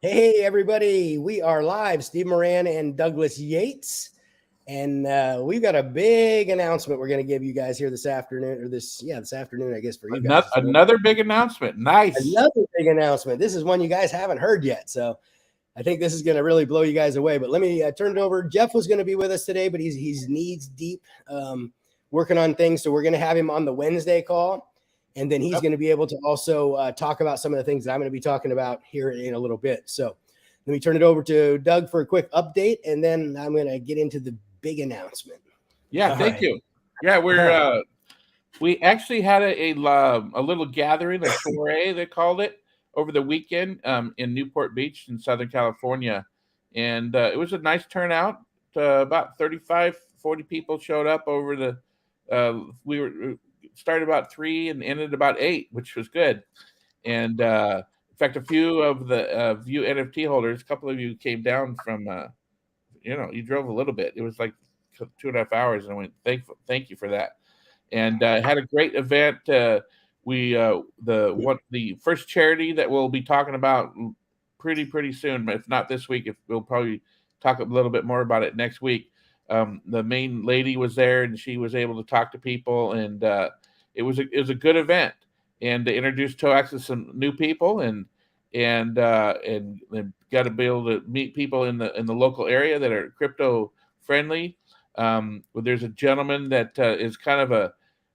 Hey, everybody. We are live. Steve Moran and Douglas Yates. And we've got a big announcement we're going to give you guys here this afternoon, or this afternoon, I guess, for you guys. Another big announcement. Nice. Another big announcement. This is one you guys haven't heard yet. So I think this is going to really blow you guys away. But let me turn it over. Jeff was going to be with us today, but he's needs deep working on things. So we're going to have him on the Wednesday call. And then he's going to be able to also talk about some of the things that I'm going to be talking about here in a little bit. So let me turn it over to Doug for a quick update, and then I'm going to get into the big announcement. Yeah, thank you. Yeah, we actually had a little gathering, a soiree they called it, over the weekend in Newport Beach in Southern California, and it was a nice turnout. About 35, 40 people showed up over the. We started about 3 and ended about 8, which was good. And in fact, a few of the View NFT holders, a couple of you came down from, you drove a little bit. It was like 2.5 hours, and I went, thank you for that. And had a great event. The first charity that we'll be talking about pretty soon, if not this week, we'll probably talk a little bit more about it next week. The main lady was there, and she was able to talk to people, and it was a good event, and to introduce TOAX to some new people, and got to be able to meet people in the local area that are crypto friendly. There's a gentleman that is kind of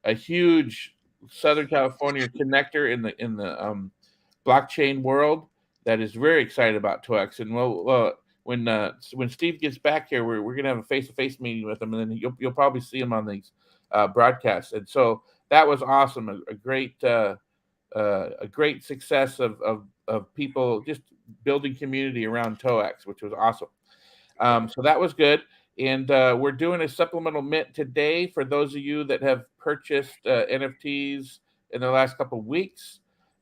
a huge Southern California connector in the blockchain world that is very excited about TOAX, and when Steve gets back here, we're gonna have a face-to-face meeting with him, and then you'll probably see him on these broadcasts. And so that was awesome. A great success of people just building community around TOAX, which was awesome. So that was good. And we're doing a supplemental mint today for those of you that have purchased NFTs in the last couple of weeks.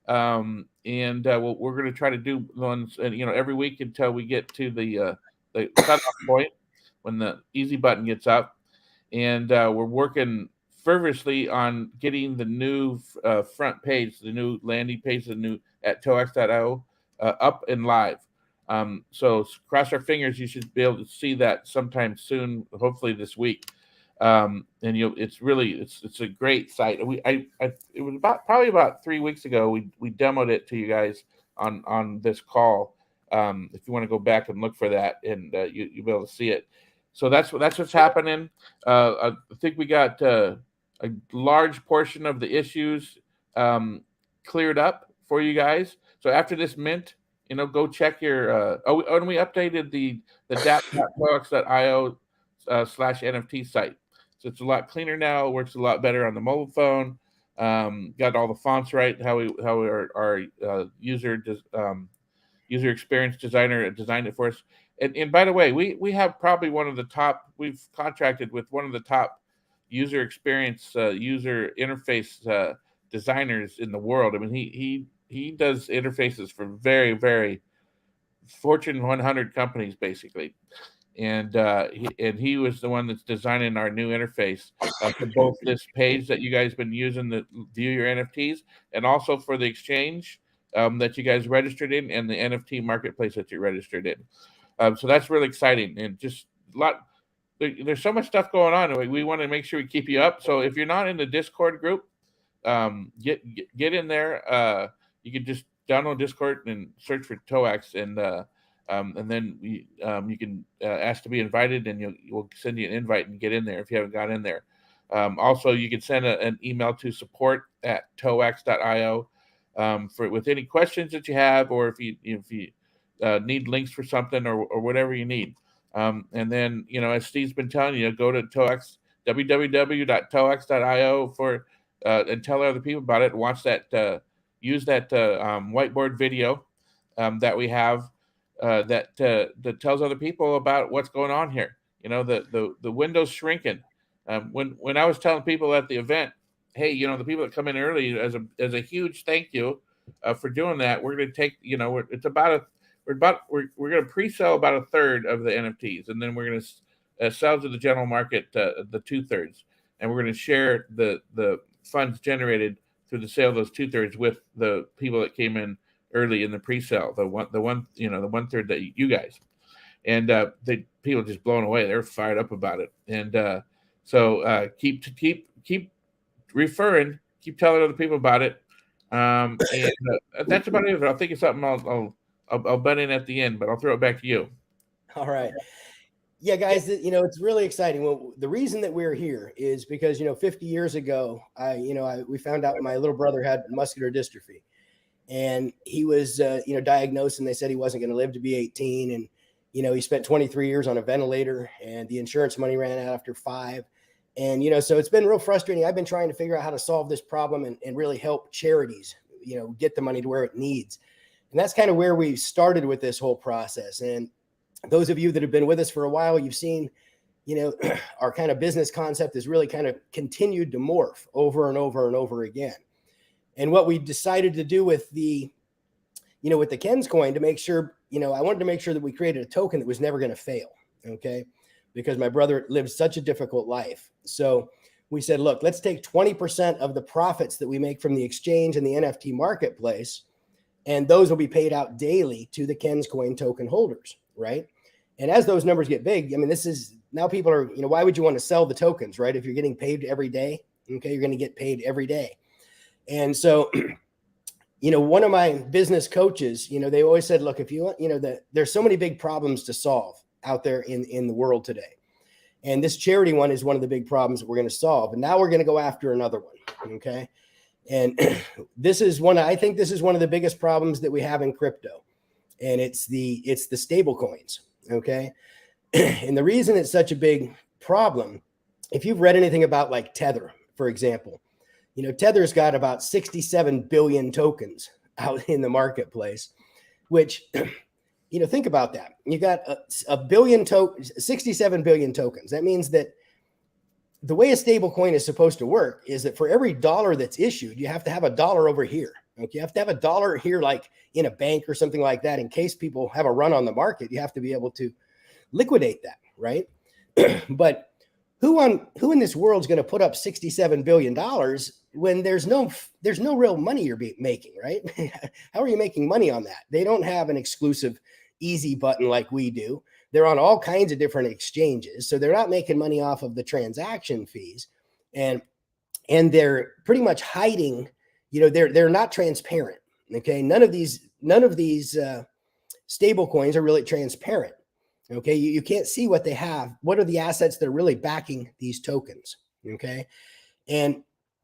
We're going to try to do ones, every week until we get to the cutoff point when the easy button gets up. And we're working fervently on getting the new front page, the new landing page, the new at TOAX.io up and live. So cross our fingers, you should be able to see that sometime soon, hopefully this week. It's a great site. It was probably about 3 weeks ago we demoed it to you guys on this call. If you want to go back and look for that, and you'll be able to see it. So that's what's happening. I think we got a large portion of the issues cleared up for you guys. So after this mint, go check your. And we updated the dap.toax.io /NFT site. So it's a lot cleaner now. It works a lot better on the mobile phone. Got all the fonts right. How our user experience designer designed it for us. And by the way, we have probably one of the top. We've contracted with one of the top user experience user interface designers in the world. I mean, he does interfaces for very, very Fortune 100 companies, basically. And he was the one that's designing our new interface for both this page that you guys been using to view your NFTs, and also for the exchange that you guys registered in, and the NFT marketplace that you registered in. So that's really exciting, and just a lot. There's so much stuff going on. We want to make sure we keep you up. So if you're not in the Discord group, get in there. You can just download Discord and search for TOAX, and then you can ask to be invited, and we'll send you an invite and get in there if you haven't got in there. Also, you can send an email to support@toax.io with any questions that you have, or if you need links for something or whatever you need. And then, as Steve's been telling you, go to TOAX, www.toax.io and tell other people about it. Watch that, use that whiteboard video that we have that tells other people about what's going on here. The window's shrinking. When I was telling people at the event, hey, the people that come in early, as a huge thank you for doing that, we're going to take, we're going to pre-sell about a third of the NFTs, and then we're going to sell to the general market the 2/3, and we're going to share the funds generated through the sale of those 2/3 with the people that came in early in the pre-sale, the one, you know, the 1/3 that you guys, and people just blown away. They're fired up about it, and so keep referring, keep telling other people about it, and that's about it. I'll think of something. I'll butt in at the end, but I'll throw it back to you. All right. Yeah, guys, you know, it's really exciting. Well, the reason that we're here is because, you know, 50 years ago, we found out my little brother had muscular dystrophy, and he was, diagnosed, and they said he wasn't going to live to be 18. And, you know, he spent 23 years on a ventilator, and the insurance money ran out after 5. And, you know, so it's been real frustrating. I've been trying to figure out how to solve this problem and really help charities, you know, get the money to where it needs. And that's kind of where we started with this whole process. And those of you that have been with us for a while, you've seen, you know, our kind of business concept has really kind of continued to morph over and over and over again. And what we decided to do with the Ken's coin, to make sure, you know, I wanted to make sure that we created a token that was never going to fail. Okay. Because my brother lived such a difficult life. So we said, look, let's take 20% of the profits that we make from the exchange and the NFT marketplace, and those will be paid out daily to the Ken's coin token holders. Right. And as those numbers get big, I mean, this is now people are, you know, why would you want to sell the tokens, right? If you're getting paid every day, okay, you're going to get paid every day. And so, you know, one of my business coaches, you know, they always said, look, if you want, you know, there's so many big problems to solve out there in the world today. And this charity one is one of the big problems that we're going to solve. And now we're going to go after another one. Okay. And I think this is one of the biggest problems that we have in crypto. And it's the stable coins. Okay. And the reason it's such a big problem, if you've read anything about like Tether, for example, you know, Tether's got about 67 billion tokens out in the marketplace, which, you know, think about that. You got a billion tokens, 67 billion tokens. That means that the way a stable coin is supposed to work is that for every dollar that's issued, you have to have a dollar over here. Okay. You have to have a dollar here, like in a bank or something like that, in case people have a run on the market. You have to be able to liquidate that, right? But who in this world is going to put up $67 billion when there's no real money you're making, right? How are you making money on that? They don't have an exclusive easy button like we do. They're on all kinds of different exchanges, so they're not making money off of the transaction fees, and they're pretty much hiding. You know, they're not transparent. Okay, none of these stable coins are really transparent. Okay, you can't see what they have. What are the assets that are really backing these tokens? Okay, and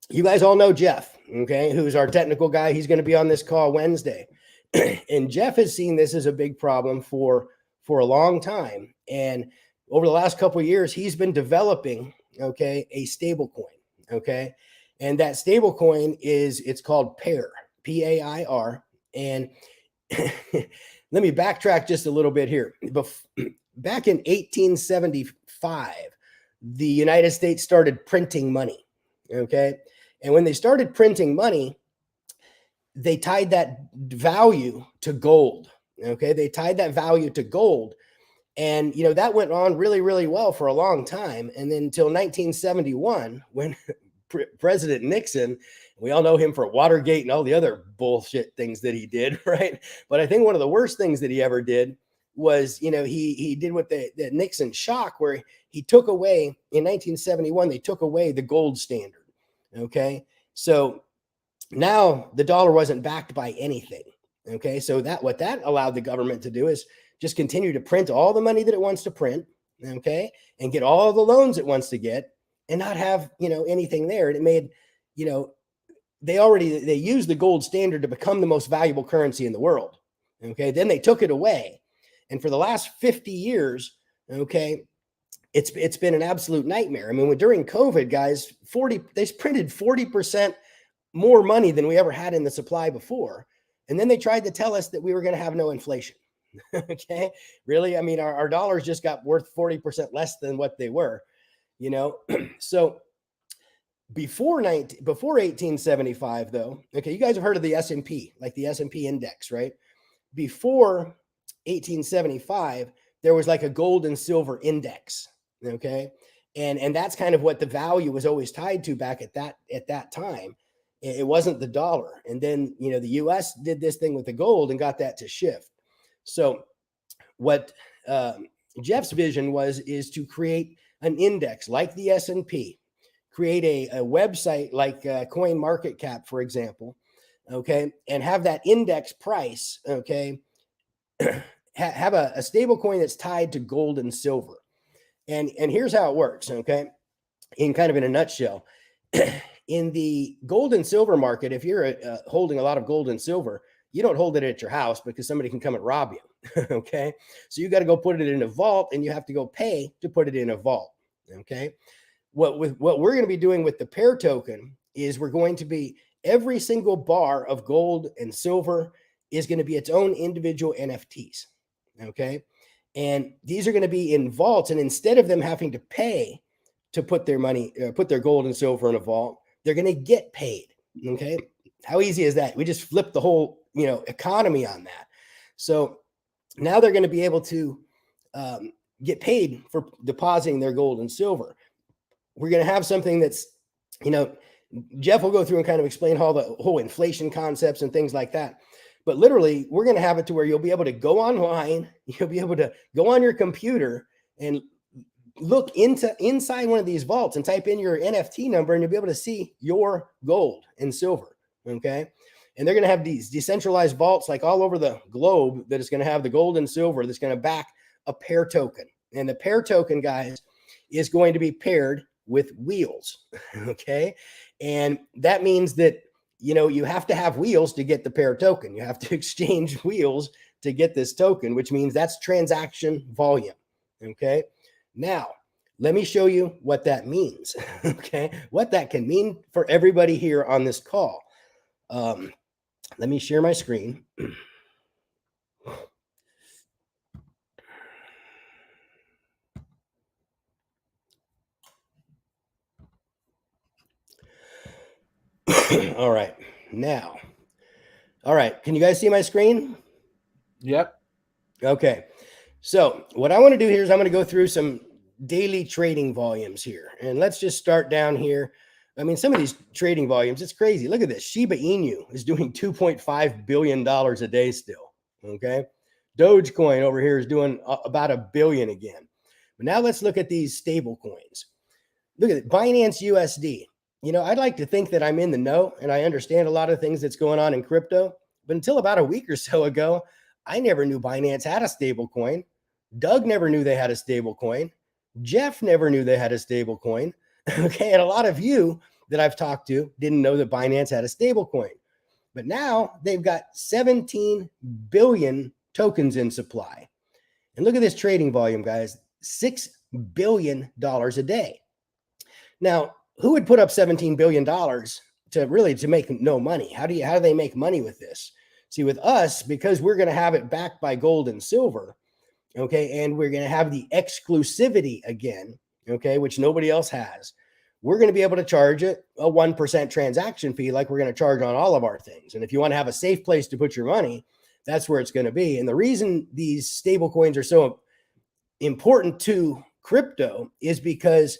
you guys all know Jeff, okay, who's our technical guy. He's going to be on this call Wednesday, and Jeff has seen this as a big problem for a long time. And over the last couple of years, he's been developing, okay, a stable coin. Okay, and that stable coin it's called PAIR, PAIR, and let me backtrack just a little bit here. Back in 1875, the United States started printing money. Okay. And when they started printing money, they tied that value to gold. Okay. They tied that value to gold. And, you know, that went on really, really well for a long time. And then until 1971, when President Nixon, we all know him for Watergate and all the other bullshit things that he did, right? But I think one of the worst things that he ever did was, you know, he did what the Nixon shock, where he took away, in 1971, they took away the gold standard. Okay. So now the dollar wasn't backed by anything. Okay. So what that allowed the government to do is just continue to print all the money that it wants to print. Okay. And get all the loans it wants to get, and not have, you know, anything there. And it made, you know, they used the gold standard to become the most valuable currency in the world. Okay. Then they took it away. And for the last 50 years, okay, it's been an absolute nightmare. I mean, during COVID, guys, they printed 40% more money than we ever had in the supply before. And then they tried to tell us that we were going to have no inflation. Okay. Really? I mean, our dollars just got worth 40% less than what they were, you know? So before 1875, though, okay, you guys have heard of the S&P, like the S&P index, right? Before 1875, there was like a gold and silver index. Okay. And that's kind of what the value was always tied to back at that time. It wasn't the dollar. And then, the US did this thing with the gold and got that to shift. So what Jeff's vision is to create an index like the S&P, create a website like Coin Market Cap, for example, okay, and have that index price, okay, have a stable coin that's tied to gold and silver. And here's how it works, okay, in kind of in a nutshell. In the gold and silver market, if you're holding a lot of gold and silver, you don't hold it at your house because somebody can come and rob you. Okay. So you got to go put it in a vault, and you have to go pay to put it in a vault. Okay. What we're going to be doing with the pair token is we're going to be every single bar of gold and silver is going to be its own individual NFTs. Okay. And these are going to be in vaults. And instead of them having to pay to put their money, put their gold and silver in a vault, they're going to get paid. Okay. How easy is that? We just flipped the whole, economy on that. So now they're going to be able to get paid for depositing their gold and silver. We're going to have something that's, Jeff will go through and kind of explain all the whole inflation concepts and things like that. But literally, we're going to have it to where you'll be able to go online, you'll be able to go on your computer and look inside one of these vaults and type in your NFT number, and you'll be able to see your gold and silver. Okay. And they're going to have these decentralized vaults like all over the globe that is going to have the gold and silver that's going to back a pair token. And the pair token, guys, is going to be paired with wheels. Okay. And that means that, you have to have wheels to get the pair token. You have to exchange wheels to get this token, which means that's transaction volume. Okay. Now, let me show you what that means. Okay. What that can mean for everybody here on this call. Let me share my screen. All right. Now, all right. Can you guys see my screen? Yep. Okay. So what I want to do here is I'm going to go through some daily trading volumes here. And let's just start down here. I mean, some of these trading volumes, it's crazy. Look at this. Shiba Inu is doing $2.5 billion a day still. Okay. Dogecoin over here is doing about $1 billion again. But now let's look at these stable coins. Look at it. Binance USD. I'd like to think that I'm in the know and I understand a lot of things that's going on in crypto. But until about a week or so ago, I never knew Binance had a stable coin. Doug never knew they had a stable coin. Jeff never knew they had a stable coin. Okay. And a lot of you that I've talked to didn't know that Binance had a stable coin. But now they've got 17 billion tokens in supply. And look at this trading volume, guys. $6 billion a day. Now, who would put up $17 billion to make no money? How do they make money with this? See, with us, because we're going to have it backed by gold and silver, okay, and we're going to have the exclusivity again, okay, which nobody else has. We're going to be able to charge it a 1% transaction fee like we're going to charge on all of our things. And if you want to have a safe place to put your money, that's where it's going to be. And the reason these stable coins are so important to crypto is because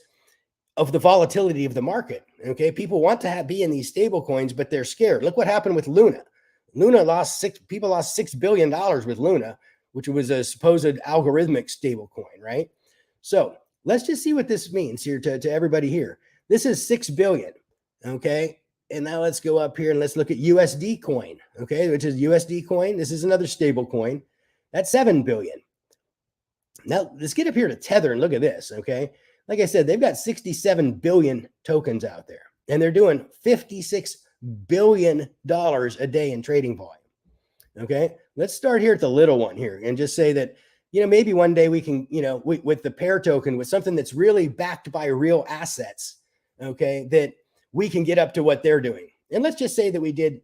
of the volatility of the market. Okay. People want to be in these stable coins, but they're scared. Look what happened with Luna. People lost $6 billion with Luna, which was a supposed algorithmic stable coin, right? So let's just see what this means here to everybody here. This is 6 billion. Okay. And now let's go up here and let's look at USD coin. Okay. Which is USD coin. This is another stable coin. That's 7 billion. Now let's get up here to Tether and look at this. Okay. Like I said, they've got 67 billion tokens out there and they're doing $56 billion a day in trading volume. Okay. Let's start here at the little one here and just say that, maybe one day we can, with the pair token, with something that's really backed by real assets, okay, that we can get up to what they're doing. And let's just say we didn't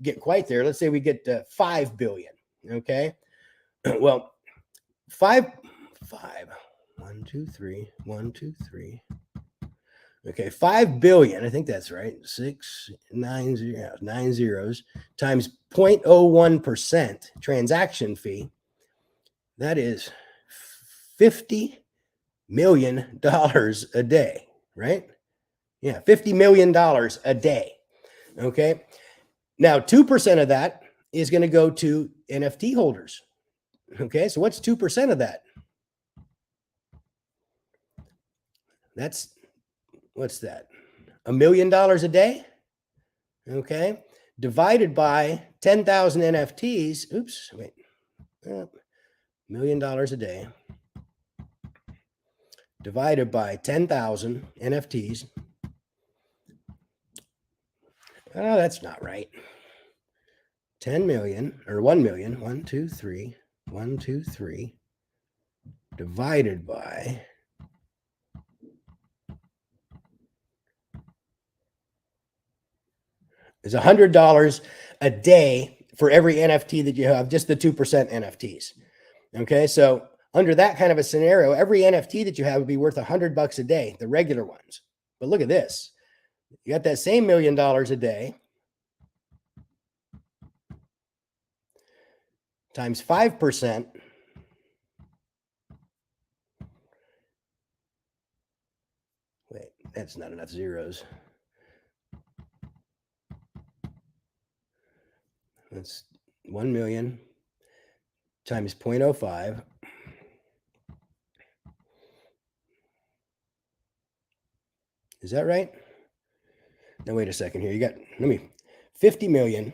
get quite there. Let's say we get to 5 billion. Okay. Well, 5 billion. I think that's right. 9 zeros times 0.01% transaction fee. That is $50 million a day, right? Yeah. $50 million a day. Okay. Now, 2% of that is going to go to NFT holders. Okay. So what's 2% of that? What's that? $1 million a day. Okay. Divided by 10,000 NFTs. Oops. Wait. $1 million a day. Divided by 10,000 NFTs. Oh, that's not right. 10 million or 1 million. 1, 2, 3. 1, 2, 3. Divided by is $100 a day for every NFT that you have, just the 2% NFTs. Okay, so under that kind of a scenario, every NFT that you have would be worth $100 a day, the regular ones. But look at this. You got that same $1 million a day times 5%. Wait, that's not enough zeros. That's 1 million times 0.05. Is that right? Now, wait a second here. You got, 50 million.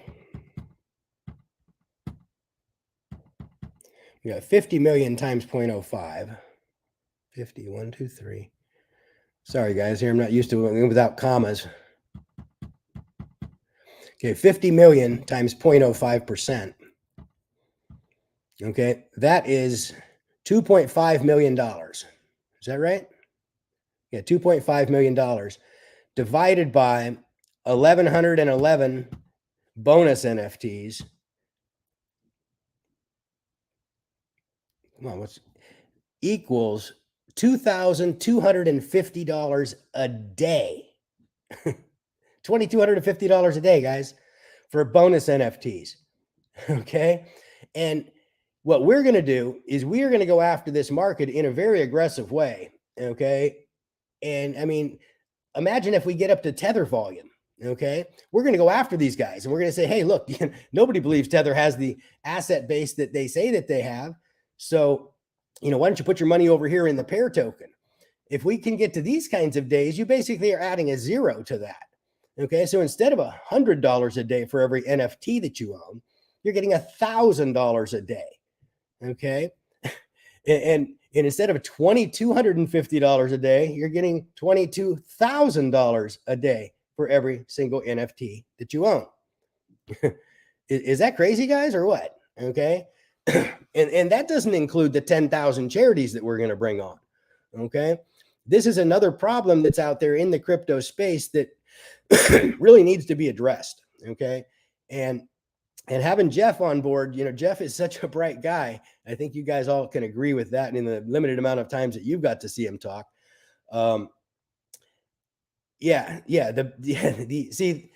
You got 50 million times 0.05. 50, 1, 2, 3. Sorry, guys, here I'm not used to it without commas. Okay, 50 million times 0.05%. Okay, that is $2.5 million. Is that right? Yeah, $2.5 million divided by 1,111 bonus NFTs. Come on, what's equals $2,250 a day. $2,250 a day, guys, for bonus NFTs. Okay. And what we're going to do is we are going to go after this market in a very aggressive way. Okay. And I mean, imagine if we get up to Tether volume. Okay. We're going to go after these guys and we're going to say, hey, look, nobody believes Tether has the asset base that they say that they have. So, why don't you put your money over here in the pair token? If we can get to these kinds of days, you basically are adding a zero to that. Okay. So instead of $100 a day for every NFT that you own, you're getting $1,000 a day. Okay. And instead of $2,250 a day, you're getting $22,000 a day for every single NFT that you own. Is that crazy, guys, or what? Okay. And that doesn't include the 10,000 charities that we're going to bring on. Okay. This is another problem that's out there in the crypto space that really needs to be addressed. Okay. And having Jeff on board, Jeff is such a bright guy. I think you guys all can agree with that in the limited amount of times that you've got to see him talk. See,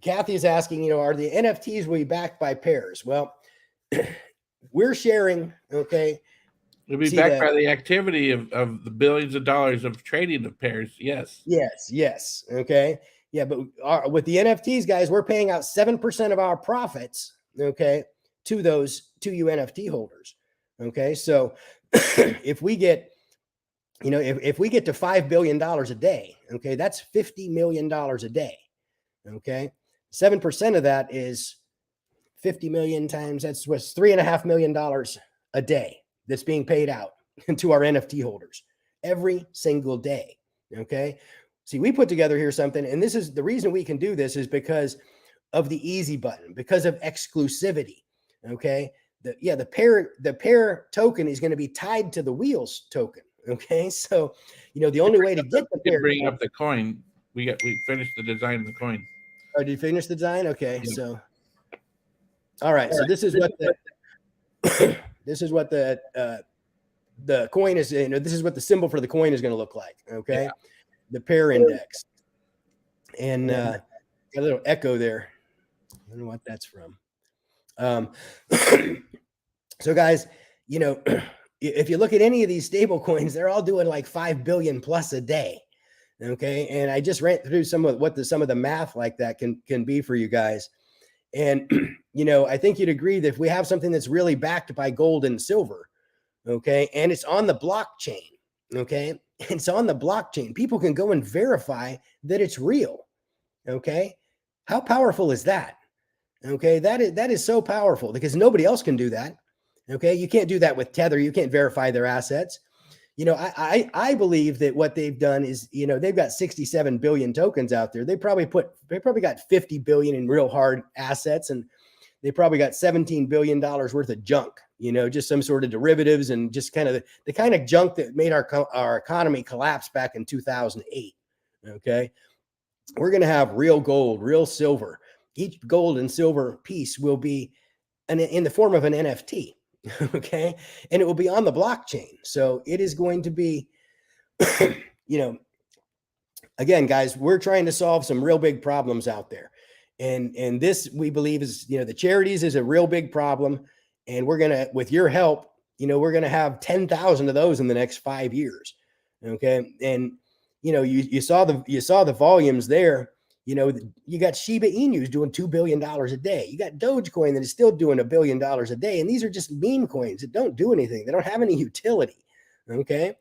Kathy is asking, are the NFTs will be backed by pairs? Well, we're sharing, okay. It'll be backed by the activity of the billions of dollars of trading of pairs. Yes. Yes. Okay. Yeah, but with the NFTs, guys, we're paying out 7% of our profits, okay, to you NFT holders. Okay. So if we get, if we get to $5 billion a day, okay, that's $50 million a day. Okay. 7% of that is 50 million times, that's what's $3.5 million a day that's being paid out to our NFT holders every single day. Okay. See, we put together here something, and this is the reason we can do this is because of the easy button, because of exclusivity. Okay. The pair token is going to be tied to the wheels token. Okay. So, the only way to get the pair. Bring up the coin. We finished the design of the coin. Oh, did you finish the design? Okay. Yeah. So, all right. So this is what the coin is, this is what the symbol for the coin is going to look like. Okay. Yeah. The pair index. And got a little echo there. I don't know what that's from. So guys, if you look at any of these stable coins, they're all doing like 5 billion plus a day. Okay. And I just ran through some of what some of the math like that can be for you guys. And, I think you'd agree that if we have something that's really backed by gold and silver, okay, and it's on the blockchain, okay, it's on the blockchain, people can go and verify that it's real. Okay. How powerful is that? Okay. That is so powerful because nobody else can do that. Okay. You can't do that with Tether. You can't verify their assets. I believe that what they've done is, they've got 67 billion tokens out there. They probably got 50 billion in real hard assets, and they probably got $17 billion worth of junk, just some sort of derivatives and just kind of the kind of junk that made our economy collapse back in 2008. Okay. We're going to have real gold, real silver. Each gold and silver piece will be in the form of an NFT. Okay. And it will be on the blockchain. So it is going to be, again, guys, we're trying to solve some real big problems out there. And this, we believe, is, the charities is a real big problem. And we're going to, with your help, we're going to have 10,000 of those in the next 5 years. Okay. And, you saw the volumes there. You got Shiba Inus doing $2 billion a day. You got Dogecoin that is still doing $1 billion a day. And these are just meme coins that don't do anything. They don't have any utility. Okay.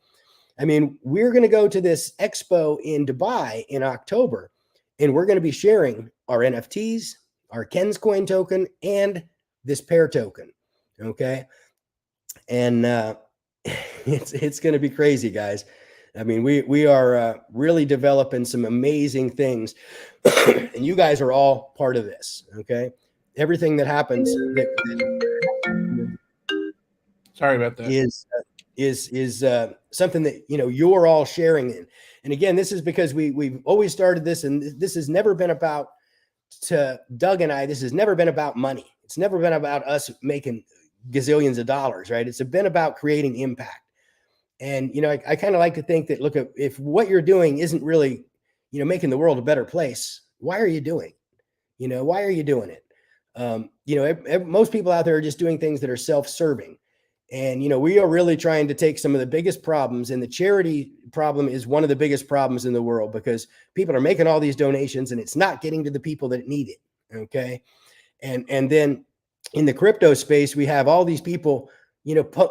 I mean, we're going to go to this expo in Dubai in October, and we're going to be sharing our NFTs, our Ken's coin token, and this pair token. Okay. And it's going to be crazy, guys. I mean, we are really developing some amazing things, and you guys are all part of this. Okay, everything that happens. Sorry about that. Is something that you're all sharing in. And again, this is because we've always started this, and this has never been about Doug and I. This has never been about money. It's never been about us making gazillions of dollars, right? It's been about creating impact. And, I kind of like to think that, look, if what you're doing isn't really, making the world a better place, why are you doing? Why are you doing it? Most people out there are just doing things that are self-serving. And, we are really trying to take some of the biggest problems, and the charity problem is one of the biggest problems in the world because people are making all these donations and it's not getting to the people that need it. Okay. And then in the crypto space, we have all these people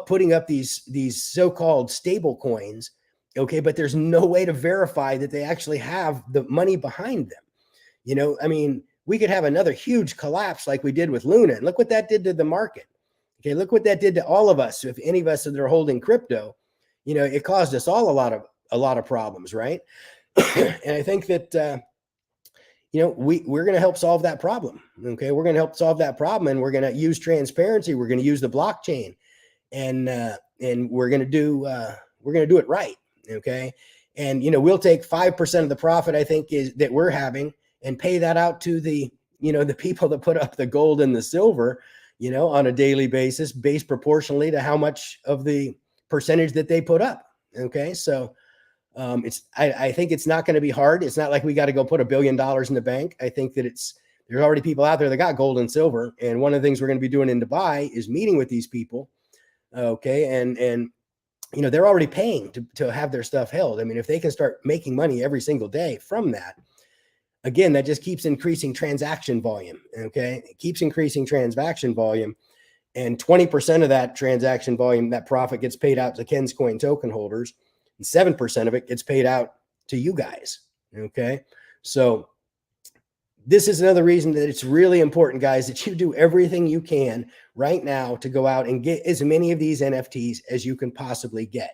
putting up these so-called stable coins. Okay. But there's no way to verify that they actually have the money behind them. I mean, we could have another huge collapse like we did with Luna. And look what that did to the market. Okay. Look what that did to all of us. So if any of us that are holding crypto, it caused us all a lot of problems. Right. And I think that, we're going to help solve that problem. Okay. We're going to help solve that problem, and we're going to use transparency. We're going to use the blockchain. And we're going to do it right. Okay. And, we'll take 5% of the profit, I think, is that we're having, and pay that out to the people that put up the gold and the silver, on a daily basis, based proportionally to how much of the percentage that they put up. Okay. So I think it's not going to be hard. It's not like we got to go put $1 billion in the bank. I think that there's already people out there that got gold and silver. And one of the things we're going to be doing in Dubai is meeting with these people. Okay. And they're already paying to have their stuff held. I mean, if they can start making money every single day from that, again, that just keeps increasing transaction volume. Okay. It keeps increasing transaction volume, and 20% of that transaction volume, that profit gets paid out to Ken's coin token holders, and 7% of it gets paid out to you guys. Okay. So this is another reason that it's really important, guys, that you do everything you can right now to go out and get as many of these NFTs as you can possibly get.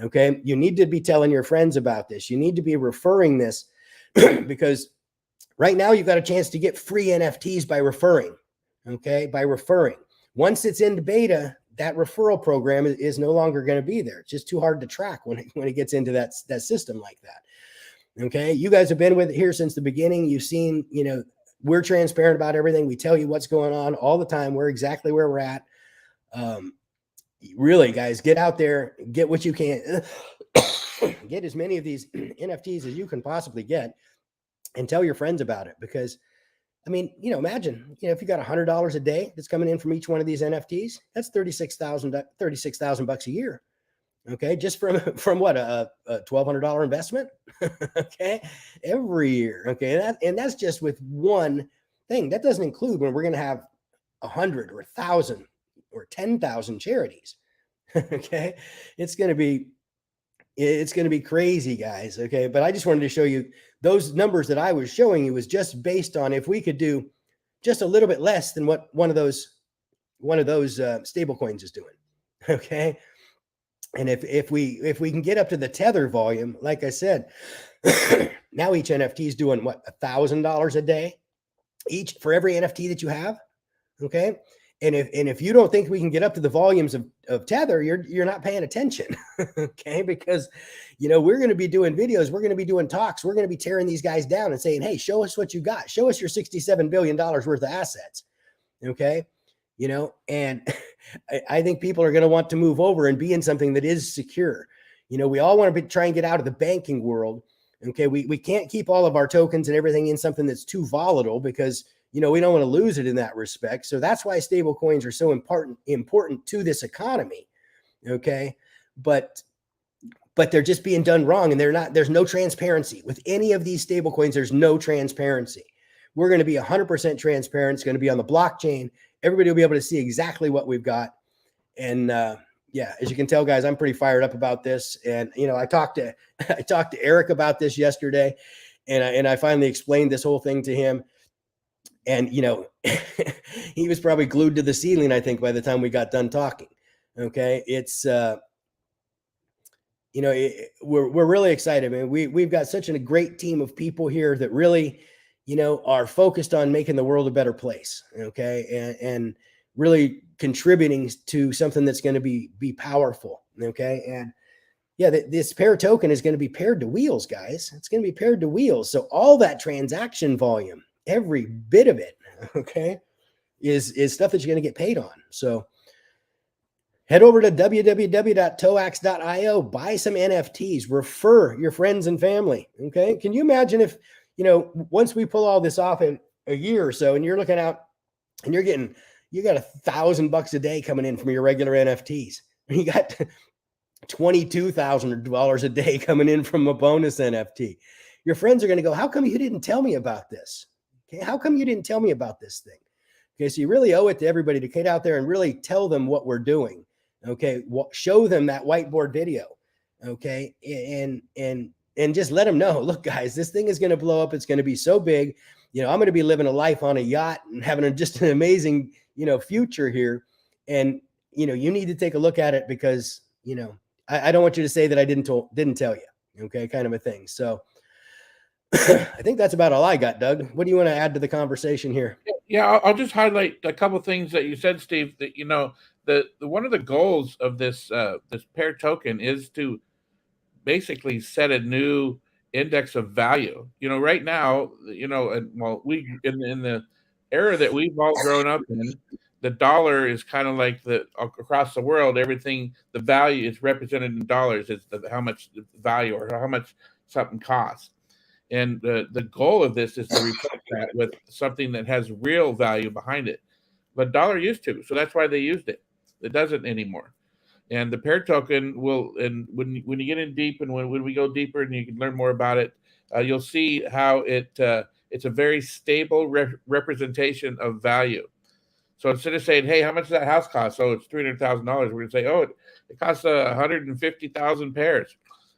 Okay. You need to be telling your friends about this. You need to be referring this because right now you've got a chance to get free NFTs by referring. Okay. By referring. Once it's into beta, that referral program is no longer going to be there. It's just too hard to track when it gets into that system like that. Okay. You guys have been with it here since the beginning. You've seen, we're transparent about everything. We tell you what's going on all the time. We're exactly where we're at. Really, guys, get out there, get what you can, get as many of these NFTs as you can possibly get, and tell your friends about it. Because, I mean, imagine, if you got $100 a day that's coming in from each one of these NFTs, that's $36,000 bucks a year. Okay, just from what a $1,200 investment. Okay, every year. Okay, and that's just with one thing. That doesn't include when we're going to have 100 or 1,000 or 10,000 charities. Okay, it's going to be crazy, guys. Okay, but I just wanted to show you those numbers that I was showing you was just based on if we could do just a little bit less than what one of those stable coins is doing. Okay, and if we can get up to the tether volume, like I said, now each NFT is doing what, $1,000 a day each for every NFT that you have. Okay, and if you don't think we can get up to the volumes of tether, you're not paying attention. Okay, because we're going to be doing videos, we're going to be doing talks, we're going to be tearing these guys down and saying, hey, show us what you got, show us your $67 billion worth of assets. Okay, and I think people are going to want to move over and be in something that is secure. We all want to try and get out of the banking world. Okay, we can't keep all of our tokens and everything in something that's too volatile because we don't want to lose it in that respect. So that's why stable coins are so important to this economy. Okay, but they're just being done wrong, and there's no transparency with any of these stable coins. There's no transparency. We're going to be 100% transparent. It's going to be on the blockchain. Everybody will be able to see exactly what we've got. And yeah, as you can tell, guys, I'm pretty fired up about this. And I talked to Eric about this yesterday, and I finally explained this whole thing to him. And he was probably glued to the ceiling, I think, by the time we got done talking. Okay, it's we're really excited, man. We've got such a great team of people here that really are focused on making the world a better place. Okay, and really contributing to something that's going to be powerful. Okay, and yeah, this pair token is going to be paired to wheels, guys. It's going to be paired to wheels. So all that transaction volume, every bit of it, okay, is stuff that you're going to get paid on. So head over to www.toax.io, buy some NFTs, refer your friends and family. Okay, can you imagine if once we pull all this off in a year or so, and you're looking out and you got $1,000 a day coming in from your regular NFTs, you got $22,000 a day coming in from a bonus NFT. Your friends are going to go, how come you didn't tell me about this? Okay, how come you didn't tell me about this thing? Okay, so you really owe it to everybody to get out there and really tell them what we're doing. Okay, show them that whiteboard video. Okay, and just let them know, look, guys, this thing is going to blow up. It's going to be so big. I'm going to be living a life on a yacht and having just an amazing, future here. And you need to take a look at it because I don't want you to say that I didn't tell you. Okay, kind of a thing. So I think that's about all I got, Doug. What do you want to add to the conversation here? Yeah, I'll just highlight a couple of things that you said, Steve. That the one of the goals of this pair token is to basically set a new index of value. Right now, and well, we in the era that we've all grown up in, the dollar is kind of like across the world, everything, the value is represented in dollars. It's how much value or how much something costs. And the goal of this is to replace that with something that has real value behind it. But dollar used to, so that's why they used it. It doesn't anymore. And the pair token will, and when you get in deep, and when we go deeper, and you can learn more about it, you'll see how it's a very stable representation of value. So instead of saying, "Hey, how much does that house cost?" So it's $300,000. We're gonna say, "Oh, it costs 150,000 pairs,"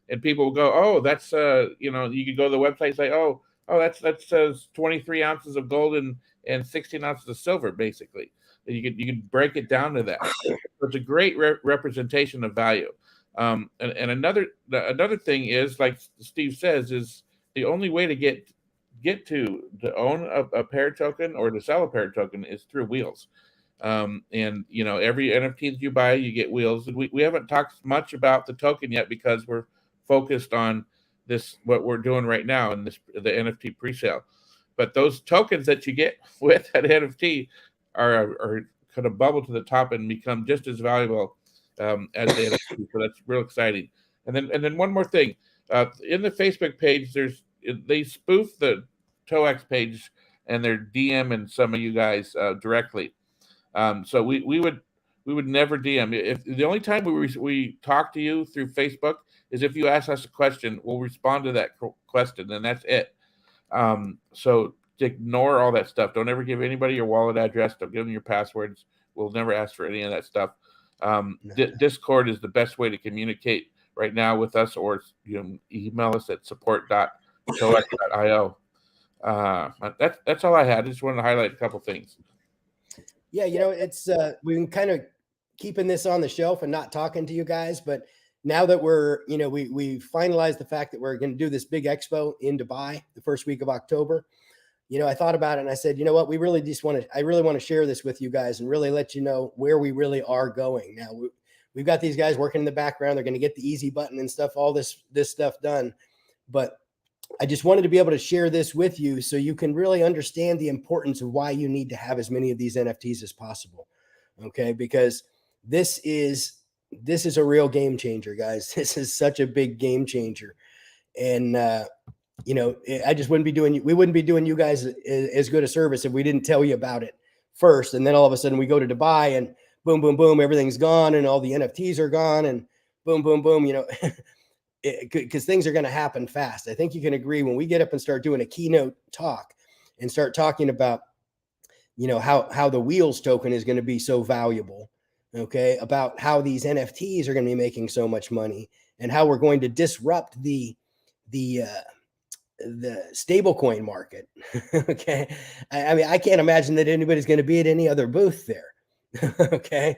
and people will go, "Oh, that's you could go to the website and say, oh, that says 23 ounces of gold and 16 ounces of silver, basically." And you can break it down to that. So it's a great representation of value. And another thing is, like Steve says, is the only way to get to own a pair token or to sell a pair token is through wheels. And every NFT that you buy, you get wheels. And we haven't talked much about the token yet because we're focused on what we're doing right now in the NFT pre-sale. But those tokens that you get with that NFT are kind of bubble to the top and become just as valuable as the NFT. So that's real exciting. And then one more thing, in the Facebook page, they spoof the TOAX page and they're DMing some of you guys directly. So we would We would never DM. If the only time we talk to you through Facebook is if you ask us a question, we'll respond to that question, and that's it. So ignore all that stuff. Don't ever give anybody your wallet address. Don't give them your passwords. We'll never ask for any of that stuff. Discord is the best way to communicate right now with us, or email us at support.toax.io. That's all I had. I just wanted to highlight a couple things. Yeah, it's we've been kind of keeping this on the shelf and not talking to you guys, but now that we're, we finalized the fact that we're going to do this big expo in Dubai the first week of October. I thought about it and I said, what, I really want to share this with you guys and really let you know where we really are going. Now we've got these guys working in the background. They're going to get the easy button and stuff, all this stuff done. But I just wanted to be able to share this with you so you can really understand the importance of why you need to have as many of these NFTs as possible. Okay. Because this is a real game changer, guys. This is such a big game changer. And, I just we wouldn't be doing you guys as good a service if we didn't tell you about it first. And then all of a sudden we go to Dubai and boom, boom, boom, everything's gone and all the NFTs are gone and boom, boom, boom, because things are going to happen fast. I think you can agree when we get up and start doing a keynote talk and start talking about, how the Wheels token is going to be so valuable. Okay. About how these NFTs are going to be making so much money and how we're going to disrupt the stablecoin market. Okay. I mean, I can't imagine that anybody's going to be at any other booth there. Okay.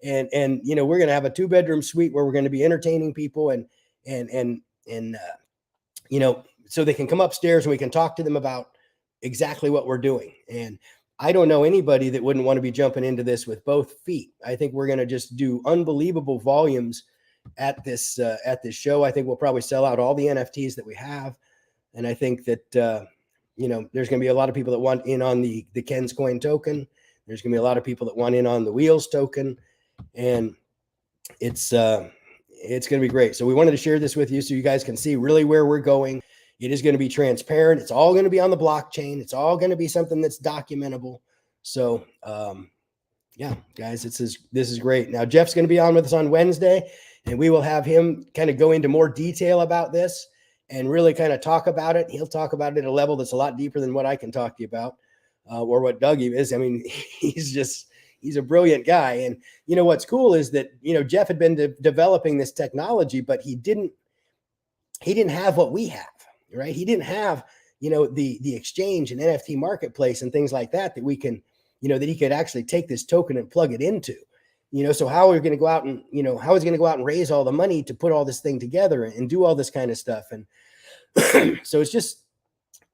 And, we're going to have a 2-bedroom suite where we're going to be entertaining people and so they can come upstairs and we can talk to them about exactly what we're doing. And I don't know anybody that wouldn't want to be jumping into this with both feet. I think we're going to just do unbelievable volumes at this show. I think we'll probably sell out all the NFTs that we have. And I think that, there's going to be a lot of people that want in on the Ken's Coin token. There's going to be a lot of people that want in on the Wheels token. And it's going to be great. So we wanted to share this with you so you guys can see really where we're going. It is going to be transparent. It's all going to be on the blockchain. It's all going to be something that's documentable. So, yeah, guys, this is great. Now, Jeff's going to be on with us on Wednesday, and we will have him kind of go into more detail about this and really kind of talk about it. He'll talk about it at a level that's a lot deeper than what I can talk to you about or what Doug is. I mean, he's a brilliant guy. And, what's cool is that, Jeff had been developing this technology, but he didn't have what we have, right? He didn't have, the exchange and NFT marketplace and things like that we can, that he could actually take this token and plug it into, so how are we going to go out and, how is he going to go out and raise all the money to put all this thing together and do all this kind of stuff. And so it's just,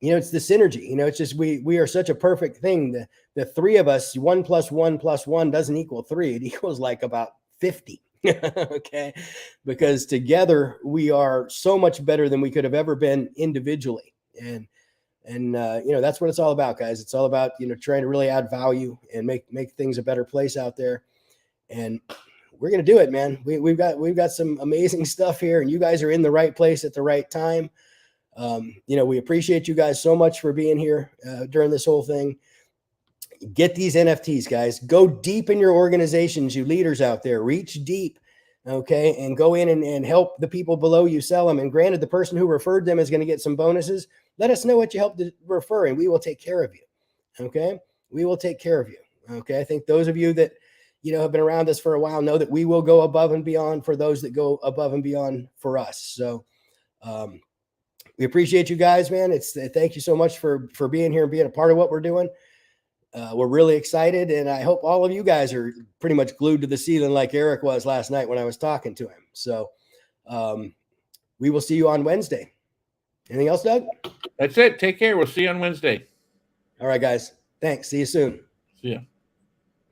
it's the synergy, it's just, we are such a perfect thing. The three of us, 1 + 1 + 1 doesn't equal 3. It equals like about 50. Okay. Because together we are so much better than we could have ever been individually. And that's what it's all about, guys. It's all about, trying to really add value and make things a better place out there. And we're going to do it, man. We've got some amazing stuff here, and you guys are in the right place at the right time. We appreciate you guys so much for being here during this whole thing. Get these NFTs, guys. Go deep in your organizations, you leaders out there. Reach deep, okay, and go in and help the people below you sell them. And granted, the person who referred them is going to get some bonuses. Let us know what you helped to refer, and we will take care of you, okay? We will take care of you, okay? I think those of you that, have been around us for a while know that we will go above and beyond for those that go above and beyond for us. So we appreciate you guys, man. Thank you so much for being here and being a part of what we're doing. We're really excited, and I hope all of you guys are pretty much glued to the ceiling like Eric was last night when I was talking to him. So we will see you on Wednesday. Anything else, Doug? That's it. Take care. We'll see you on Wednesday. All right, guys. Thanks. See you soon. See ya.